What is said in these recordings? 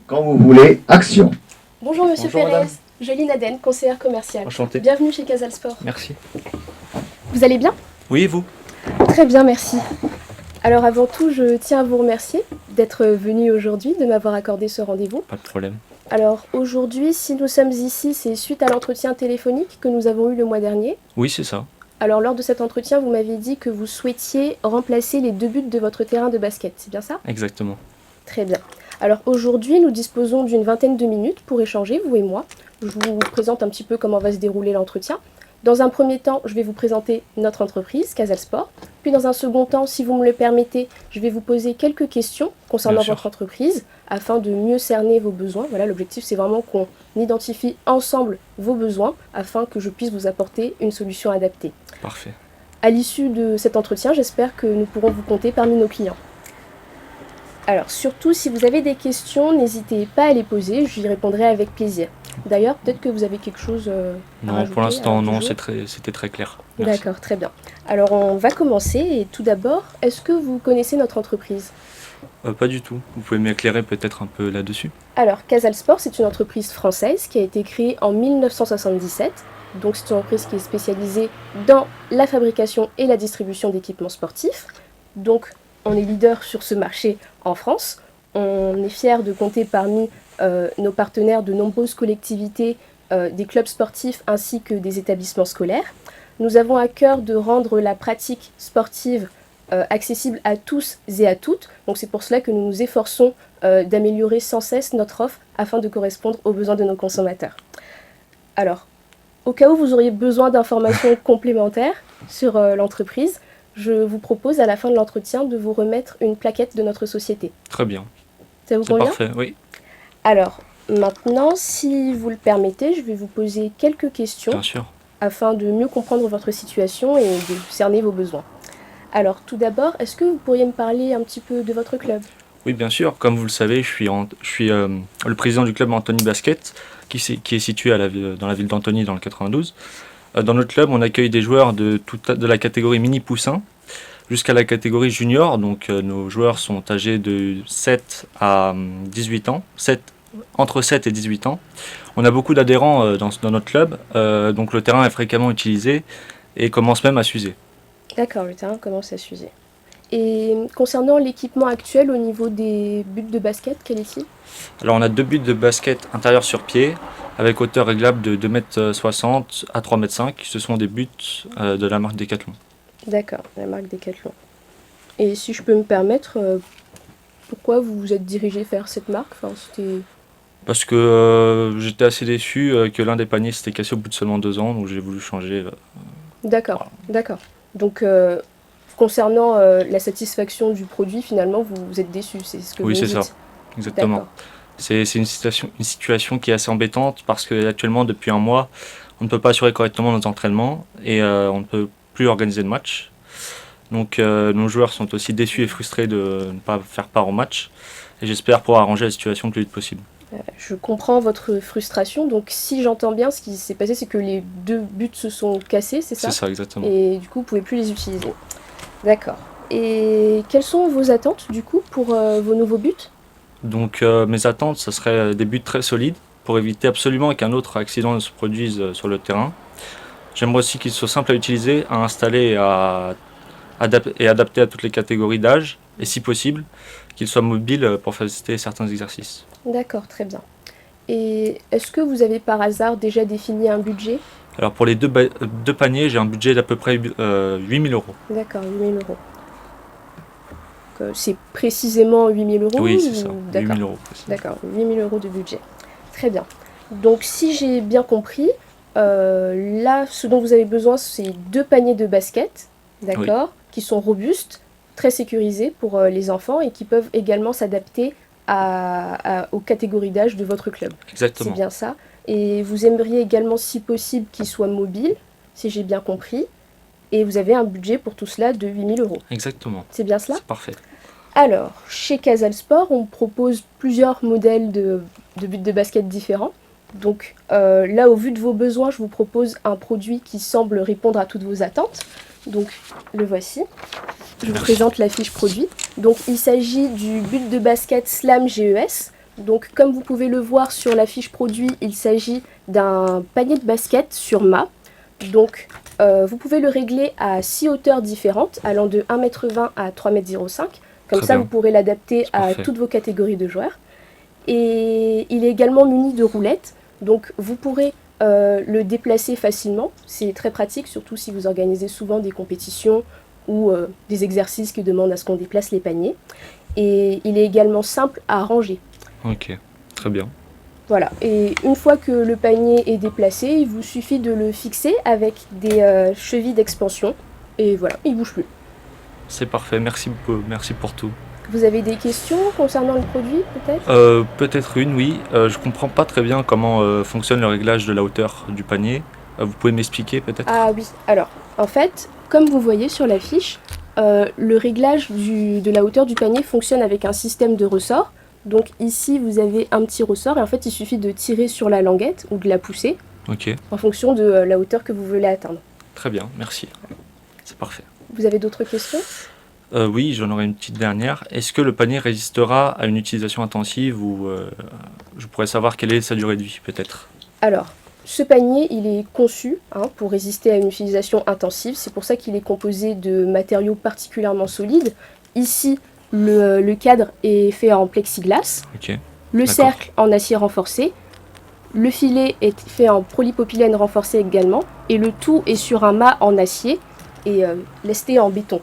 Quand vous voulez, action. Bonjour Monsieur Bonjour, Pérez, madame. Jolie Naden, conseillère commerciale. Enchanté. Bienvenue chez Casal Sport. Merci. Vous allez bien? Oui, et vous? Très bien, merci. Alors avant tout, je tiens à vous remercier d'être venu aujourd'hui, de m'avoir accordé ce rendez-vous. Pas de problème. Alors aujourd'hui, si nous sommes ici, c'est suite à l'entretien téléphonique que nous avons eu le mois dernier. Oui, c'est ça. Alors lors de cet entretien, vous m'avez dit que vous souhaitiez remplacer les 2 buts de votre terrain de basket, c'est bien ça? Exactement. Très bien. Alors aujourd'hui, nous disposons d'une vingtaine de minutes pour échanger, vous et moi. Je vous présente un petit peu comment va se dérouler l'entretien. Dans un premier temps, je vais vous présenter notre entreprise, Casal Sport. Puis dans un second temps, si vous me le permettez, je vais vous poser quelques questions concernant Bien sûr. votre entreprise afin de mieux cerner vos besoins. Voilà, l'objectif c'est vraiment qu'on identifie ensemble vos besoins afin que je puisse vous apporter une solution adaptée. Parfait. À l'issue de cet entretien, j'espère que nous pourrons vous compter parmi nos clients. Alors surtout, si vous avez des questions, n'hésitez pas à les poser, j'y répondrai avec plaisir. D'ailleurs, peut-être que vous avez quelque chose à Non, rajouter pour l'instant, à non, toujours c'était très clair. Merci. D'accord, très bien. Alors on va commencer et tout d'abord, est-ce que vous connaissez notre entreprise? Pas du tout. Vous pouvez m'éclairer peut-être un peu là-dessus? Alors Casal Sport, c'est une entreprise française qui a été créée en 1977. Donc c'est une entreprise qui est spécialisée dans la fabrication et la distribution d'équipements sportifs. Donc on est leader sur ce marché en France. On est fiers de compter parmi nos partenaires de nombreuses collectivités, des clubs sportifs ainsi que des établissements scolaires. Nous avons à cœur de rendre la pratique sportive accessible à tous et à toutes. Donc c'est pour cela que nous nous efforçons d'améliorer sans cesse notre offre afin de correspondre aux besoins de nos consommateurs. Alors, au cas où vous auriez besoin d'informations complémentaires sur l'entreprise, je vous propose à la fin de l'entretien de vous remettre une plaquette de notre société. Très bien. Ça vous C'est convient? parfait, oui. Alors, maintenant, si vous le permettez, je vais vous poser quelques questions Bien sûr. afin de mieux comprendre votre situation et de cerner vos besoins. Alors, tout d'abord, est-ce que vous pourriez me parler un petit peu de votre club? Oui, bien sûr. Comme vous le savez, je suis le président du club Antony Basket, qui est situé dans la ville d'Antony, dans le 92. Dans notre club, on accueille des joueurs de la catégorie mini poussin jusqu'à la catégorie junior. Donc nos joueurs sont âgés de 7 à 18 ans, entre 7 et 18 ans. On a beaucoup d'adhérents dans notre club, donc le terrain est fréquemment utilisé et commence même à s'user. D'accord, le terrain commence à s'user. Et concernant l'équipement actuel au niveau des buts de basket, quel est-il? Alors on a 2 buts de basket intérieur sur pied, avec hauteur réglable de 2,60 m à 3,5 m. Ce sont des buts de la marque Decathlon. D'accord, la marque Decathlon. Et si je peux me permettre, pourquoi vous vous êtes dirigé vers cette marque? Enfin, c'était... Parce que j'étais assez déçu que l'un des paniers s'était cassé au bout de seulement 2 ans, donc j'ai voulu changer. D'accord, Voilà. d'accord. Donc, concernant la satisfaction du produit, finalement, vous êtes déçu, c'est ce que vous Oui, me c'est dites. ça, exactement. D'accord. C'est une situation qui est assez embêtante parce que actuellement, depuis un mois, on ne peut pas assurer correctement nos entraînements et on ne peut plus organiser de match. Donc nos joueurs sont aussi déçus et frustrés de ne pas faire part au match. Et j'espère pouvoir arranger la situation le plus vite possible. Je comprends votre frustration. Donc, si j'entends bien, ce qui s'est passé, c'est que les 2 buts se sont cassés, c'est ça? C'est ça, exactement. Et du coup, vous ne pouvez plus les utiliser. D'accord. Et quelles sont vos attentes, du coup, pour vos nouveaux buts? Donc mes attentes, ce serait des buts très solides pour éviter absolument qu'un autre accident ne se produise sur le terrain. J'aimerais aussi qu'ils soient simples à utiliser, à installer et adaptés à toutes les catégories d'âge, et si possible, qu'ils soient mobiles pour faciliter certains exercices. D'accord, très bien. Et est-ce que vous avez par hasard déjà défini un budget? Alors pour les deux paniers, j'ai un budget d'à peu près 8 000 euros. D'accord, 8 000 euros. C'est précisément 8 000 euros? Oui, c'est ça, 8 D'accord. 000 euros. Précis. D'accord, 8 000 euros de budget. Très bien. Donc, si j'ai bien compris, là, ce dont vous avez besoin, c'est 2 paniers de basket, d'accord, qui sont robustes, très sécurisés pour les enfants et qui peuvent également s'adapter aux catégories d'âge de votre club. C'est Exactement. bien ça. Et vous aimeriez également, si possible, qu'ils soient mobiles, si j'ai bien compris. Et vous avez un budget pour tout cela de 8 000 euros. Exactement. C'est bien cela? C'est parfait. Alors, chez Casal Sport, on propose plusieurs modèles de buts de basket différents. Donc là, au vu de vos besoins, je vous propose un produit qui semble répondre à toutes vos attentes. Donc, le voici. Je vous présente la fiche produit. Donc, il s'agit du but de basket Slam GES. Donc comme vous pouvez le voir sur la fiche produit, il s'agit d'un panier de basket sur mât. Donc vous pouvez le régler à 6 hauteurs différentes, allant de 1,20 m à 3,05 m. Comme Très ça, bien. vous pourrez l'adapter C'est à parfait. toutes vos catégories de joueurs. Et il est également muni de roulettes, donc vous pourrez le déplacer facilement. C'est très pratique, surtout si vous organisez souvent des compétitions ou des exercices qui demandent à ce qu'on déplace les paniers. Et il est également simple à ranger. Ok, très bien. Voilà, et une fois que le panier est déplacé, il vous suffit de le fixer avec des chevilles d'expansion. Et voilà, il ne bouge plus. C'est parfait, merci beaucoup, merci pour tout. Vous avez des questions concernant le produit, peut-être? Peut-être une, oui. Je comprends pas très bien comment fonctionne le réglage de la hauteur du panier. Vous pouvez m'expliquer peut-être? Ah oui, alors, en fait, comme vous voyez sur la fiche, le réglage de la hauteur du panier fonctionne avec un système de ressort. Donc ici, vous avez un petit ressort et en fait, il suffit de tirer sur la languette ou de la pousser Ok, en fonction de la hauteur que vous voulez atteindre. très bien, merci. C'est parfait. Vous avez d'autres questions? Oui, j'en aurai une petite dernière. Est-ce que le panier résistera à une utilisation intensive ou je pourrais savoir quelle est sa durée de vie peut-être? Alors, ce panier, il est conçu pour résister à une utilisation intensive. C'est pour ça qu'il est composé de matériaux particulièrement solides. Ici, le cadre est fait en plexiglas, Ok, le d'accord. cercle en acier renforcé, le filet est fait en polypropylène renforcé également, et le tout est sur un mât en acier et lesté en béton.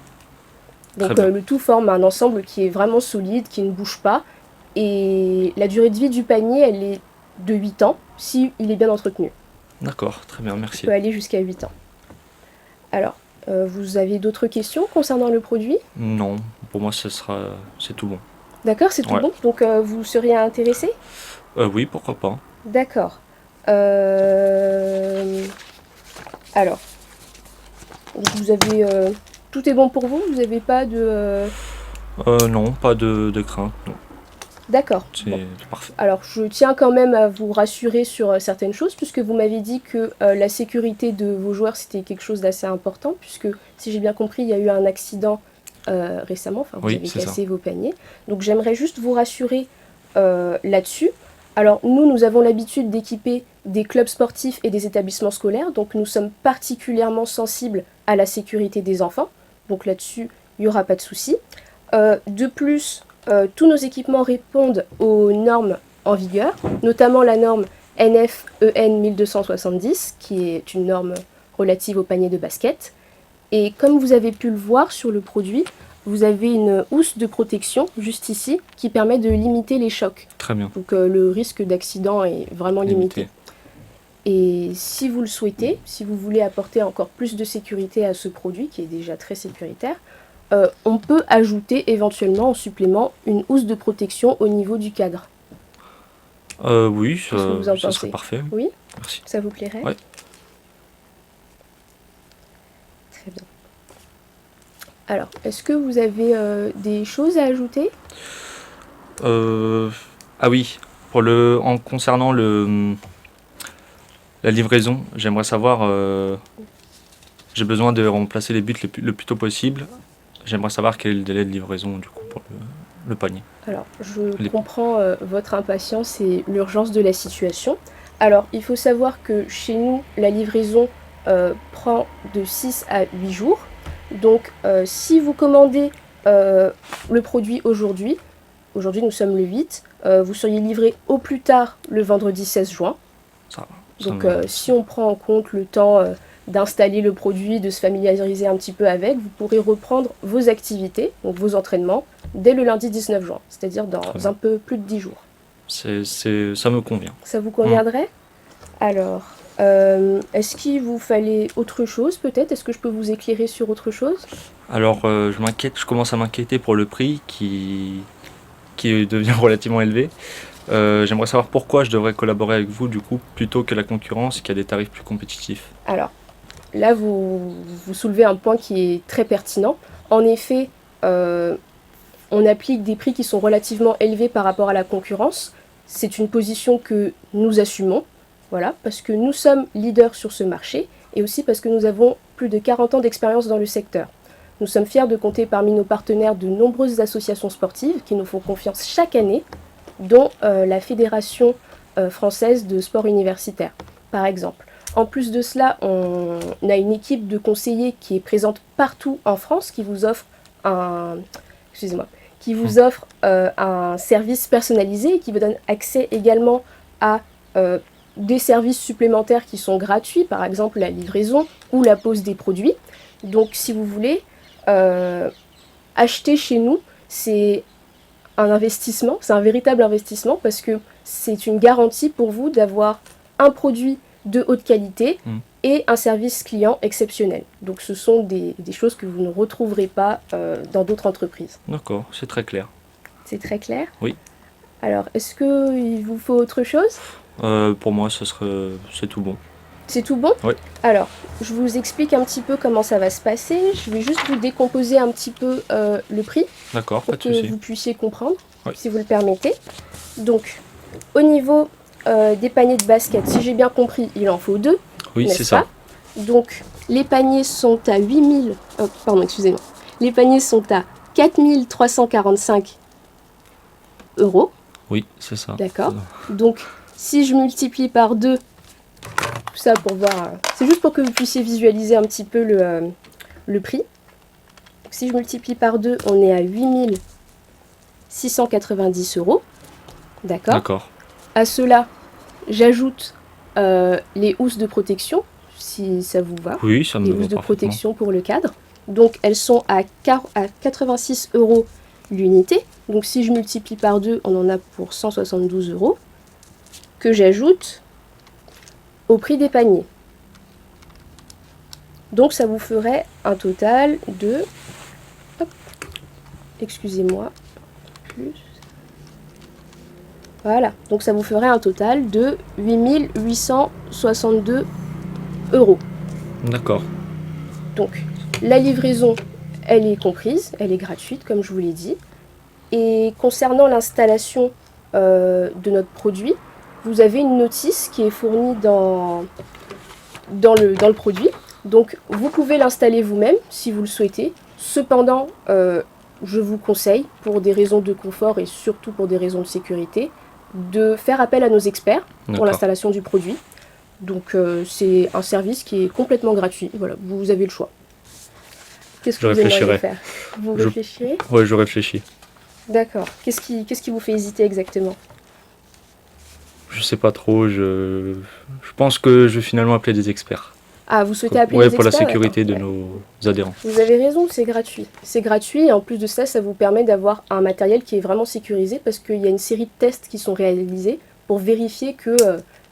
Donc Très bien. le tout forme un ensemble qui est vraiment solide, qui ne bouge pas. Et la durée de vie du panier, elle est de 8 ans, si il est bien entretenu. D'accord, très bien, Il merci. peut aller jusqu'à 8 ans. Alors, vous avez d'autres questions concernant le produit? Non, pour moi c'est tout bon. D'accord, c'est tout Ouais. bon. Donc vous seriez intéressé? Oui, pourquoi pas. D'accord. Alors, vous avez... tout est bon pour vous? Vous n'avez pas de... Non, pas de crainte, non. D'accord. C'est Bon. parfait. Alors, je tiens quand même à vous rassurer sur certaines choses, puisque vous m'avez dit que la sécurité de vos joueurs, c'était quelque chose d'assez important, puisque, si j'ai bien compris, il y a eu un accident récemment, enfin, vous Oui, avez c'est ça. cassé vos paniers. Donc, j'aimerais juste vous rassurer là-dessus. Alors, nous avons l'habitude d'équiper des clubs sportifs et des établissements scolaires, donc nous sommes particulièrement sensibles à la sécurité des enfants. Donc là-dessus, il n'y aura pas de souci. De plus, tous nos équipements répondent aux normes en vigueur, notamment la norme NF-EN 1270, qui est une norme relative au panier de basket. Et comme vous avez pu le voir sur le produit, vous avez une housse de protection juste ici qui permet de limiter les chocs. Très bien. Donc le risque d'accident est vraiment limité. Et si vous le souhaitez, si vous voulez apporter encore plus de sécurité à ce produit qui est déjà très sécuritaire, on peut ajouter éventuellement en supplément une housse de protection au niveau du cadre. Oui, Qu'est-ce que vous en ça pensez? serait parfait. Oui, Merci. ça vous plairait? Ouais. Très bien. Alors, est-ce que vous avez des choses à ajouter? Ah oui, en concernant la livraison, j'aimerais savoir, j'ai besoin de remplacer les buts le plus tôt possible. J'aimerais savoir quel est le délai de livraison du coup pour le panier. Alors, je comprends votre impatience et l'urgence de la situation. Alors, il faut savoir que chez nous, la livraison prend de 6 à 8 jours. Donc, si vous commandez le produit aujourd'hui nous sommes le 8, vous seriez livré au plus tard le vendredi 16 juin. Ça Donc, me- si on prend en compte le temps d'installer le produit, de se familiariser un petit peu avec, vous pourrez reprendre vos activités, donc vos entraînements, dès le lundi 19 juin, c'est-à-dire Très dans bien. un peu plus de 10 jours. ça me convient. Ça vous conviendrait? Alors, est-ce qu'il vous fallait autre chose peut-être? Est-ce que je peux vous éclairer sur autre chose? Alors, je commence à m'inquiéter pour le prix qui devient relativement élevé. J'aimerais savoir pourquoi je devrais collaborer avec vous du coup plutôt que la concurrence qui a des tarifs plus compétitifs. Alors, là, vous soulevez un point qui est très pertinent. En effet, on applique des prix qui sont relativement élevés par rapport à la concurrence. C'est une position que nous assumons, voilà, parce que nous sommes leaders sur ce marché et aussi parce que nous avons plus de 40 ans d'expérience dans le secteur. Nous sommes fiers de compter parmi nos partenaires de nombreuses associations sportives qui nous font confiance chaque année. dont la Fédération française de sport universitaire, par exemple. En plus de cela, on a une équipe de conseillers qui est présente partout en France, qui vous offre un service personnalisé et qui vous donne accès également à des services supplémentaires qui sont gratuits, par exemple la livraison ou la pose des produits. Donc si vous voulez acheter chez nous, c'est un investissement, c'est un véritable investissement parce que c'est une garantie pour vous d'avoir un produit de haute qualité et un service client exceptionnel. Donc ce sont des choses que vous ne retrouverez pas dans d'autres entreprises. D'accord, c'est très clair. C'est très clair ? Oui. Alors, est-ce qu'il vous faut autre chose ? Pour moi, c'est tout bon. C'est tout bon ? Oui. Alors, je vous explique un petit peu comment ça va se passer. Je vais juste vous décomposer un petit peu le prix D'accord, pour pas de que souci. vous puissiez comprendre, Oui. si vous le permettez. Donc, au niveau des paniers de basket, si j'ai bien compris, il en faut 2. Oui, n'est-ce c'est ça. pas ? Donc, les paniers sont à Les paniers sont à 4 345 €. Oui, c'est ça. D'accord. Donc, si je multiplie par 2, tout ça pour voir... c'est juste pour que vous puissiez visualiser un petit peu le prix. Donc, si je multiplie par 2, on est à 8 690 €. D'accord. D'accord. À cela, j'ajoute les housses de protection, si ça vous va. Oui, ça me Les va housses de parfaitement. protection pour le cadre. Donc, elles sont à 86 € l'unité. Donc, si je multiplie par 2, on en a pour 172 €, que j'ajoute au prix des paniers. Donc, ça vous ferait un total de... excusez-moi. Plus... Voilà. Donc, ça vous ferait un total de 8 862 €. D'accord. Donc, la livraison, elle est comprise, elle est gratuite, comme je vous l'ai dit. Et concernant l'installation de notre produit, vous avez une notice qui est fournie dans le produit. Donc, vous pouvez l'installer vous-même si vous le souhaitez. Cependant, je vous conseille, pour des raisons de confort et surtout pour des raisons de sécurité, de faire appel à nos experts pour D'accord. l'installation du produit. Donc, c'est un service qui est complètement gratuit. Voilà, vous avez le choix. Qu'est-ce que Je vous aimeriez réfléchirai. faire ? Vous Je- réfléchirez ? Ouais, je réfléchis. D'accord. Qu'est-ce qui vous fait hésiter exactement ? Je sais pas trop. Je pense que je vais finalement appeler des experts. Ah, vous souhaitez appeler Ouais, les pour la experts ? sécurité de D'accord. nos adhérents. Vous avez raison, c'est gratuit. C'est gratuit et en plus de ça, ça vous permet d'avoir un matériel qui est vraiment sécurisé parce qu'il y a une série de tests qui sont réalisés pour vérifier que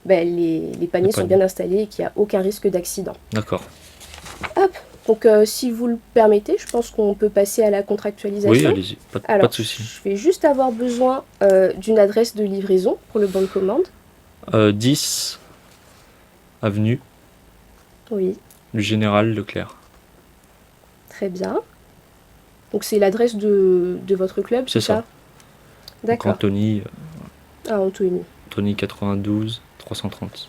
les paniers sont paniers. bien installés et qu'il n'y a aucun risque d'accident. D'accord. Hop, donc si vous le permettez, je pense qu'on peut passer à la contractualisation. Oui, allez-y. Pas Alors, de souci. je vais juste avoir besoin d'une adresse de livraison pour le bon de commande. 10 avenue Oui, du Général Leclerc. très bien. Donc c'est l'adresse de votre club, C'est ça. ça Donc D'accord. Anthony, Ah, Anthony. Anthony 92 330.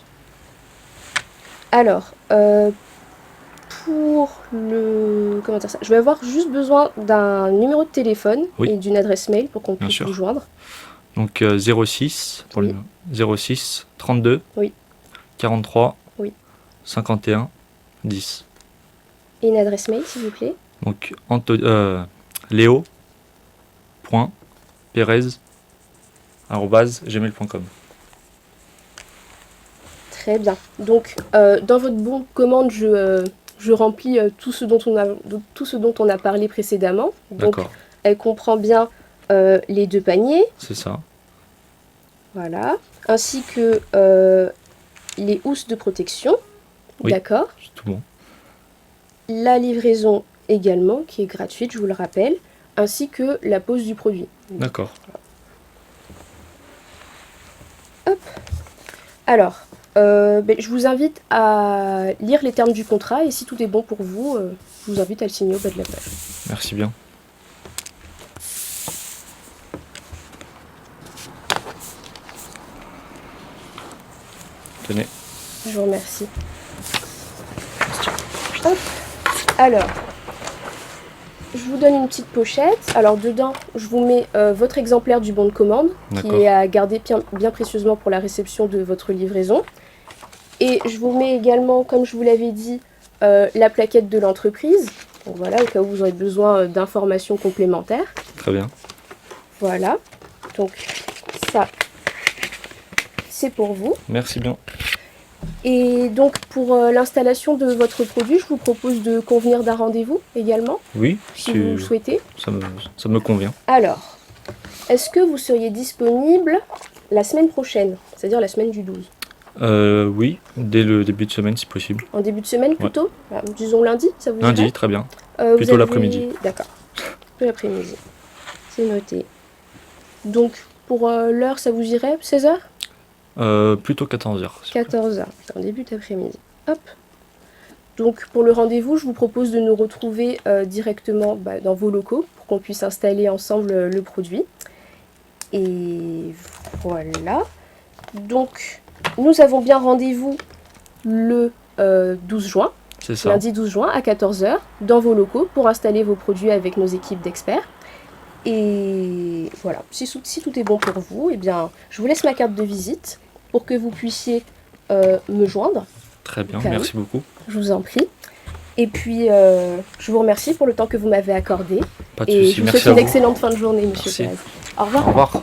Alors, pour le... comment dire ça ? Je vais avoir juste besoin d'un numéro de téléphone Oui. et d'une adresse mail pour qu'on Bien puisse sûr. vous joindre. Donc 06 pour Oui. le 06 32 Oui. 43 Oui. 51 10. Et une adresse mail, s'il vous plaît. Donc Léo.Perez@gmail.com. Très bien. Donc, dans votre bon de commande, je remplis tout ce dont on a parlé précédemment. Donc, D'accord, elle comprend bien les 2 paniers, c'est ça. voilà, ainsi que les housses de protection, Oui. d'accord. C'est tout bon. La livraison également, qui est gratuite, je vous le rappelle, ainsi que la pose du produit. D'accord. Alors, je vous invite à lire les termes du contrat et si tout est bon pour vous, je vous invite à le signer au bas de la page. Merci bien. Tenez. Je vous remercie. Hop. Alors, je vous donne une petite pochette. Alors dedans, je vous mets votre exemplaire du bon de commande, qui D'accord. est à garder bien précieusement pour la réception de votre livraison. Et je vous mets également, comme je vous l'avais dit, la plaquette de l'entreprise. Donc voilà, au cas où vous aurez besoin d'informations complémentaires. Très bien. Voilà. Donc ça, c'est pour vous. Merci bien. Et donc pour l'installation de votre produit, je vous propose de convenir d'un rendez-vous également, Oui, si vous le souhaitez. ça me convient. Alors, est-ce que vous seriez disponible la semaine prochaine, c'est-à-dire la semaine du 12? Oui, dès le début de semaine si possible. En début de semaine plutôt? Disons lundi, ça vous Lundi, irait? très bien. Vous plutôt l'après-midi. D'accord, plutôt l'après-midi. C'est noté. Donc pour l'heure, ça vous irait? 16h? Plutôt 14h. 14h, en début d'après-midi. Hop. Donc pour le rendez-vous, je vous propose de nous retrouver directement dans vos locaux pour qu'on puisse installer ensemble le produit. Et voilà. Donc nous avons bien rendez-vous le 12 juin, C'est ça. lundi 12 juin à 14h, dans vos locaux pour installer vos produits avec nos équipes d'experts. Et voilà, si tout est bon pour vous, eh bien, je vous laisse ma carte de visite pour que vous puissiez me joindre. Très bien, Au cas où. merci beaucoup. Je vous en prie. Et puis, je vous remercie pour le temps que vous m'avez accordé. Pas de Et souci, je vous merci souhaite à une vous. excellente fin de journée, monsieur Merci. Perez. Au revoir. Au revoir.